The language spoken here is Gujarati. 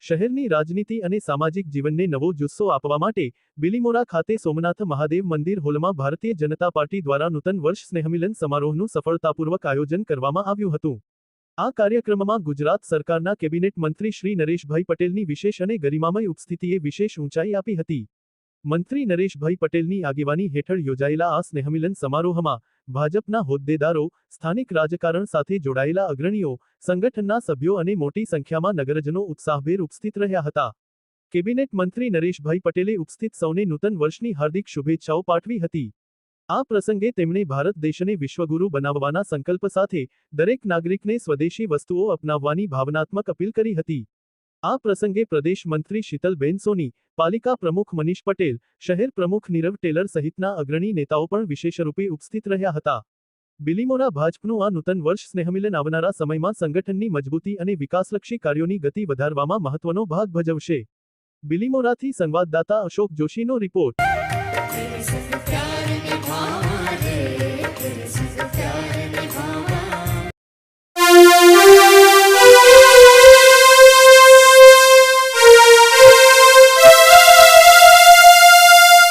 શહેરની રાજનીતિ અને સામાજિક જીવનને નવો જુસ્સો આપવા માટે બિલીમોરા ખાતે સોમનાથ મહાદેવ મંદિર હોલમાં ભારતીય જનતા પાર્ટી દ્વારા નૂતન વર્ષ સ્નેહમિલન સમારોહનું સફળતાપૂર્વક આયોજન કરવામાં આવ્યું હતું। આ કાર્યક્રમમાં ગુજરાત સરકારના કેબિનેટ મંત્રી શ્રી નરેશભાઈ પટેલની વિશેષ અને ગરિમામય ઉપસ્થિતિએ વિશેષ ઊંચાઈ આપી હતી। મંત્રી નરેશભાઈ પટેલની આગેવાની હેઠળ યોજાયેલા આ સ્નેહમિલન સમારોહમાં ભાજપના હોદ્દેદારો, સ્થાનિક રાજકારણ સાથે જોડાયેલા અગ્રણીઓ, સંગઠનના સભ્યો અને મોટી સંખ્યામાં નગરજનો ઉત્સાહભેર ઉપસ્થિત રહ્યા હતા। કેબિનેટ મંત્રી નરેશભાઈ પટેલે ઉપસ્થિત સૌને નૂતન વર્ષની હાર્દિક શુભેચ્છાઓ પાઠવી હતી। આ પ્રસંગે તેમણે ભારત દેશને વિશ્વગુરુ બનાવવાના સંકલ્પ સાથે દરેક નાગરિકને સ્વદેશી વસ્તુઓ અપનાવવાની ભાવનાત્મક અપીલ કરી હતી। આ પ્રસંગે પ્રદેશ મંત્રી શીતલબેન સોની, પાલિકા પ્રમુખ મનીષ પટેલ, શહેર પ્રમુખ નીરવ ટેલર સહિતના અગ્રણી નેતાઓ પણ વિશેષરૂપે ઉપસ્થિત રહ્યા હતા। બિલીમોરા ભાજપનું આ નૂતન વર્ષ સ્નેહમિલન આવનારા સમયમાં સંગઠનની મજબૂતી અને વિકાસલક્ષી કાર્યોની ગતિ વધારવામાં મહત્વનો ભાગ ભજવશે। બિલીમોરાથી સંવાદદાતા અશોક જોશીનો રિપોર્ટ।